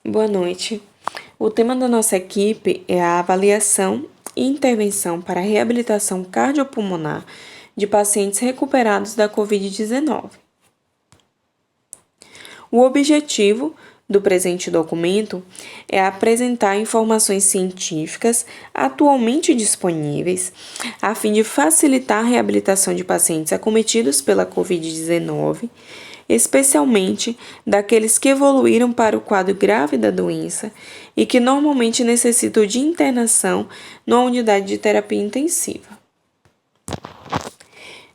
Boa noite. O tema da nossa equipe é a avaliação e intervenção para a reabilitação cardiopulmonar de pacientes recuperados da Covid-19. O objetivo do presente documento é apresentar informações científicas atualmente disponíveis a fim de facilitar a reabilitação de pacientes acometidos pela Covid-19, especialmente daqueles que evoluíram para o quadro grave da doença e que normalmente necessitam de internação numa unidade de terapia intensiva.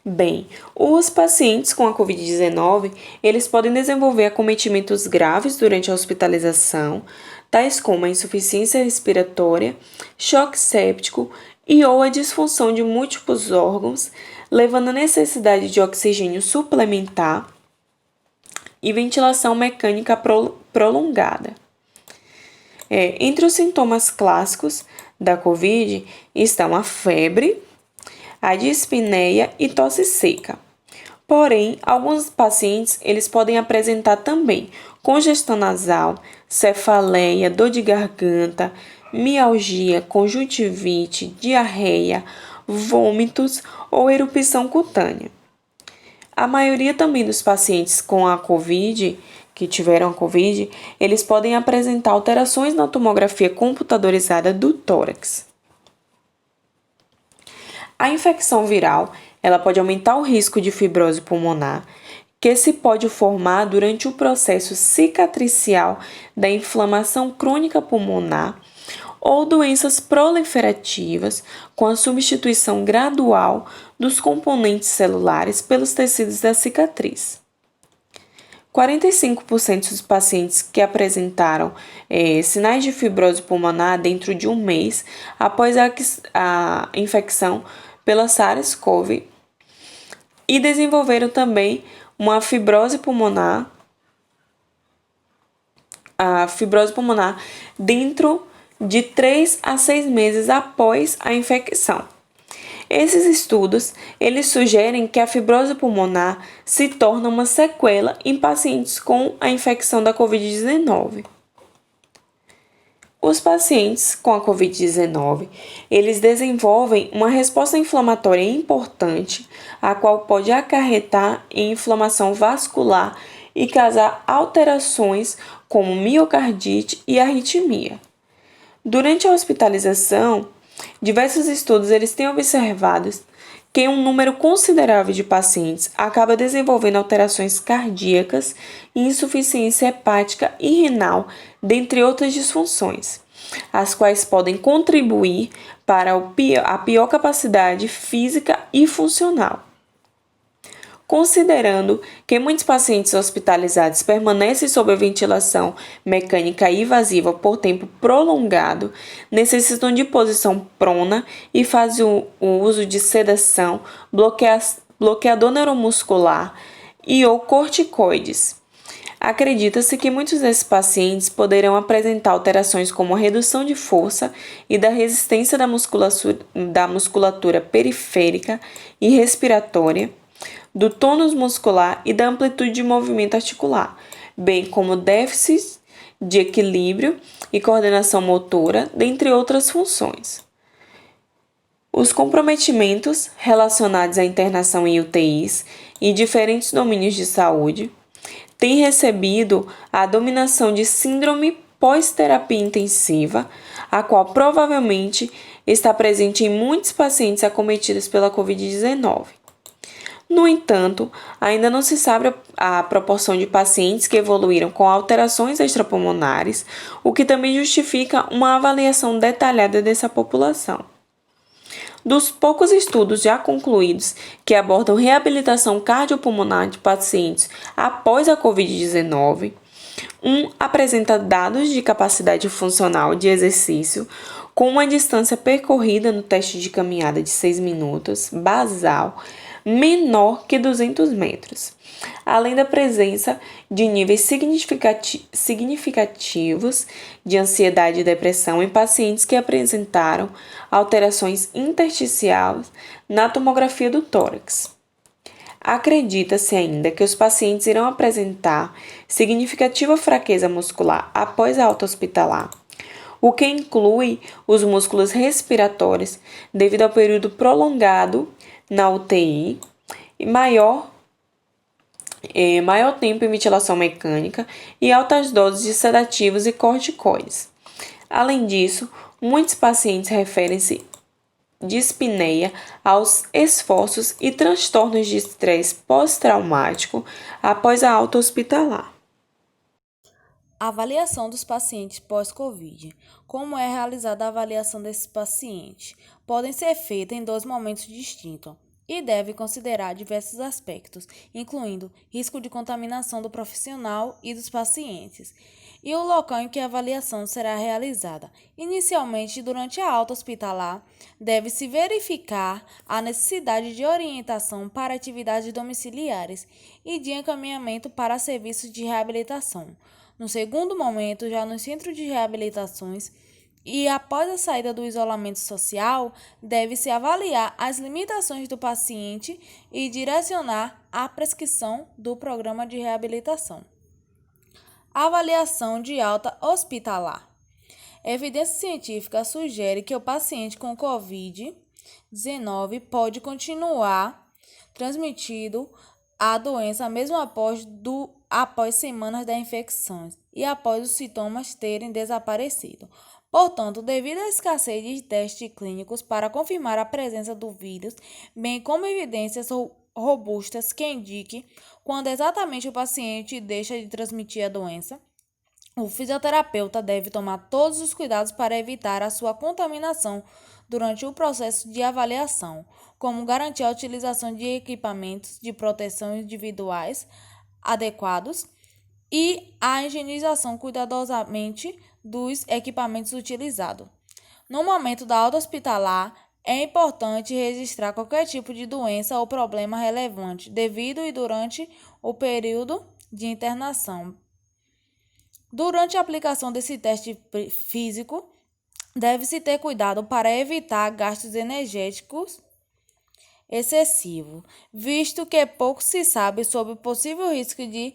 Bem, os pacientes com a Covid-19, eles podem desenvolver acometimentos graves durante a hospitalização, tais como a insuficiência respiratória, choque séptico e ou a disfunção de múltiplos órgãos, levando à necessidade de oxigênio suplementar e ventilação mecânica prolongada. Entre os sintomas clássicos da COVID estão a febre, a dispneia e tosse seca. Porém, alguns pacientes eles podem apresentar também congestão nasal, cefaleia, dor de garganta, mialgia, conjuntivite, diarreia, vômitos ou erupção cutânea. A maioria também dos pacientes com a COVID, que tiveram a COVID, eles podem apresentar alterações na tomografia computadorizada do tórax. A infecção viral, ela pode aumentar o risco de fibrose pulmonar, que se pode formar durante o processo cicatricial da inflamação crônica pulmonar ou doenças proliferativas com a substituição gradual dos componentes celulares pelos tecidos da cicatriz. 45% dos pacientes que apresentaram sinais de fibrose pulmonar dentro de um mês após a infecção pela SARS-CoV e desenvolveram também uma fibrose pulmonar dentro de 3 a 6 meses após a infecção. Esses estudos, eles sugerem que a fibrose pulmonar se torna uma sequela em pacientes com a infecção da COVID-19. Os pacientes com a COVID-19, eles desenvolvem uma resposta inflamatória importante, a qual pode acarretar em inflamação vascular e causar alterações como miocardite e arritmia. Durante a hospitalização, diversos estudos eles têm observado que um número considerável de pacientes acaba desenvolvendo alterações cardíacas e insuficiência hepática e renal, dentre outras disfunções, as quais podem contribuir para a pior capacidade física e funcional. Considerando que muitos pacientes hospitalizados permanecem sob a ventilação mecânica invasiva por tempo prolongado, necessitam de posição prona e fazem o uso de sedação, bloqueador neuromuscular e ou corticoides. Acredita-se que muitos desses pacientes poderão apresentar alterações como a redução de força e da resistência da musculatura periférica e respiratória, do tônus muscular e da amplitude de movimento articular, bem como déficits de equilíbrio e coordenação motora, dentre outras funções. Os comprometimentos relacionados à internação em UTIs e diferentes domínios de saúde têm recebido a dominação de síndrome pós-terapia intensiva, a qual provavelmente está presente em muitos pacientes acometidos pela COVID-19. No entanto, ainda não se sabe a proporção de pacientes que evoluíram com alterações extrapulmonares, o que também justifica uma avaliação detalhada dessa população. Dos poucos estudos já concluídos que abordam reabilitação cardiopulmonar de pacientes após a COVID-19, apresenta dados de capacidade funcional de exercício com uma distância percorrida no teste de caminhada de 6 minutos, basal, menor que 200 metros, além da presença de níveis significativos de ansiedade e depressão em pacientes que apresentaram alterações intersticiais na tomografia do tórax. Acredita-se ainda que os pacientes irão apresentar significativa fraqueza muscular após a alta hospitalar, o que inclui os músculos respiratórios, devido ao período prolongado na UTI e maior tempo em ventilação mecânica e altas doses de sedativos e corticoides. Além disso, muitos pacientes referem-se dispneia aos esforços e transtornos de estresse pós-traumático após a alta hospitalar. Avaliação dos pacientes pós-Covid. Como é realizada a avaliação desses pacientes? Podem ser feitas em dois momentos distintos e deve considerar diversos aspectos, incluindo risco de contaminação do profissional e dos pacientes, e o local em que a avaliação será realizada. Inicialmente, durante a alta hospitalar, deve-se verificar a necessidade de orientação para atividades domiciliares e de encaminhamento para serviços de reabilitação. No segundo momento, já nos centros de reabilitações, e após a saída do isolamento social, deve-se avaliar as limitações do paciente e direcionar a prescrição do programa de reabilitação. Avaliação de alta hospitalar. Evidência científica sugere que o paciente com Covid-19 pode continuar transmitindo a doença mesmo após semanas da infecção e após os sintomas terem desaparecido. Portanto, devido à escassez de testes clínicos para confirmar a presença do vírus, bem como evidências robustas que indiquem quando exatamente o paciente deixa de transmitir a doença, o fisioterapeuta deve tomar todos os cuidados para evitar a sua contaminação durante o processo de avaliação, como garantir a utilização de equipamentos de proteção individuais adequados e a higienização cuidadosamente dos equipamentos utilizados. No momento da alta hospitalar, é importante registrar qualquer tipo de doença ou problema relevante devido e durante o período de internação. Durante a aplicação desse teste físico, deve-se ter cuidado para evitar gastos energéticos excessivos, visto que pouco se sabe sobre o possível risco de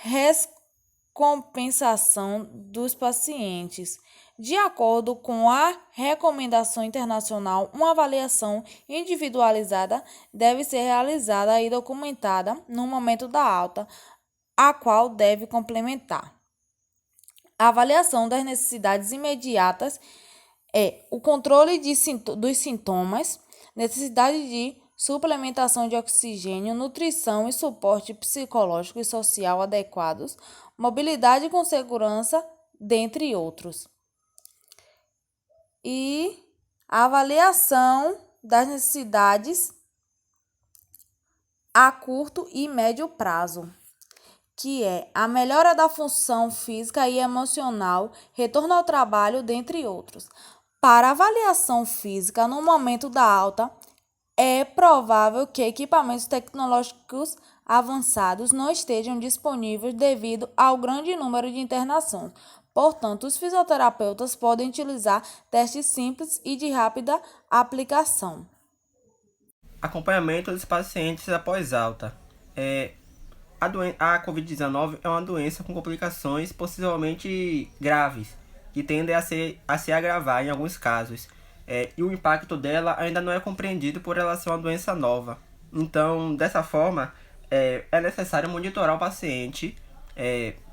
recompensação dos pacientes. De acordo com a recomendação internacional, uma avaliação individualizada deve ser realizada e documentada no momento da alta, a qual deve complementar. A avaliação das necessidades imediatas é o controle dos sintomas, necessidade de suplementação de oxigênio, nutrição e suporte psicológico e social adequados, mobilidade com segurança, dentre outros. E a avaliação das necessidades a curto e médio prazo, que é a melhora da função física e emocional, retorno ao trabalho, dentre outros. Para a avaliação física, no momento da alta, é provável que equipamentos tecnológicos avançados não estejam disponíveis devido ao grande número de internações. Portanto, os fisioterapeutas podem utilizar testes simples e de rápida aplicação. Acompanhamento dos pacientes após alta. A Covid-19 é uma doença com complicações possivelmente graves, que tendem a se agravar em alguns casos. E o impacto dela ainda não é compreendido por ela ser uma doença nova. Então, dessa forma, é necessário monitorar o paciente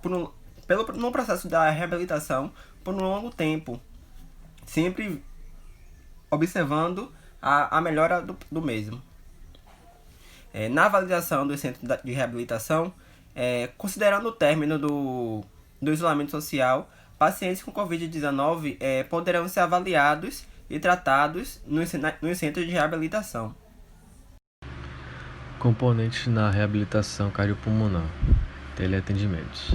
no processo da reabilitação por um longo tempo, sempre observando a melhora do mesmo. Na validação do centro de reabilitação, considerando o término do isolamento social, pacientes com Covid-19 poderão ser avaliados e tratados nos centros de reabilitação. Componentes na reabilitação cardiopulmonar. Teleatendimentos.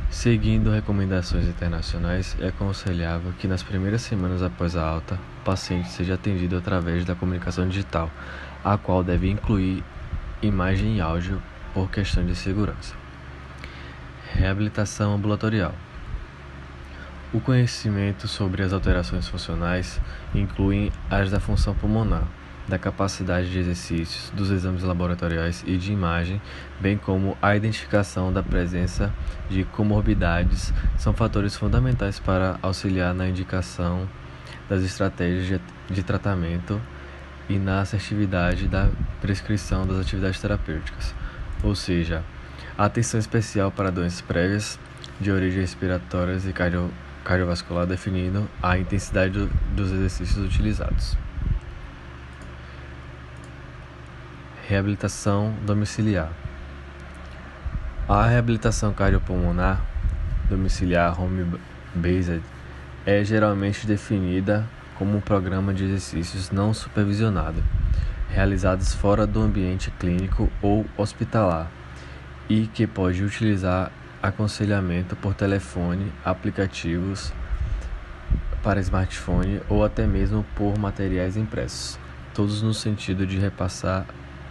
Seguindo recomendações internacionais, é aconselhável que nas primeiras semanas após a alta, o paciente seja atendido através da comunicação digital, a qual deve incluir imagem e áudio por questão de segurança. Reabilitação ambulatorial. O conhecimento sobre as alterações funcionais inclui as da função pulmonar, da capacidade de exercícios, dos exames laboratoriais e de imagem, bem como a identificação da presença de comorbidades, são fatores fundamentais para auxiliar na indicação das estratégias de tratamento e na assertividade da prescrição das atividades terapêuticas, ou seja, a atenção especial para doenças prévias de origem respiratórias e cardiovascular, definindo a intensidade dos exercícios utilizados. Reabilitação domiciliar. A reabilitação cardiopulmonar domiciliar home-based é geralmente definida como um programa de exercícios não supervisionado, realizados fora do ambiente clínico ou hospitalar, e que pode utilizar aconselhamento por telefone, aplicativos para smartphone ou até mesmo por materiais impressos, todos no sentido de repassar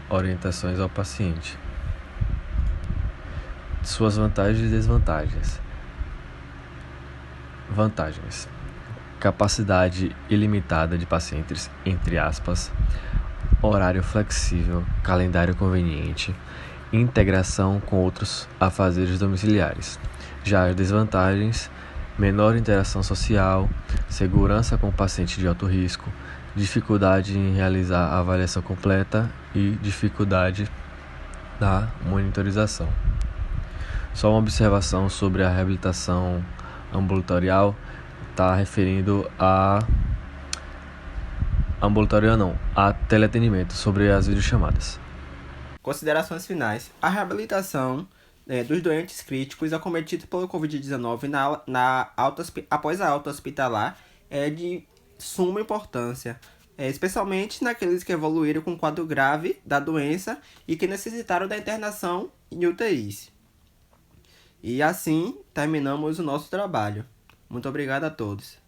orientações ao paciente. Suas vantagens e desvantagens. Vantagens: capacidade ilimitada de pacientes, entre aspas, horário flexível, calendário conveniente, integração com outros afazeres domiciliares. Já as desvantagens: menor interação social, segurança com o paciente de alto risco, dificuldade em realizar a avaliação completa e dificuldade da monitorização. Só uma observação sobre a reabilitação ambulatorial, está referindo a a teleatendimento sobre as videochamadas. Considerações finais. A reabilitação dos doentes críticos acometidos pelo Covid-19 após a alta hospitalar é de suma importância, especialmente naqueles que evoluíram com quadro grave da doença e que necessitaram da internação em UTIs. E assim terminamos o nosso trabalho. Muito obrigado a todos.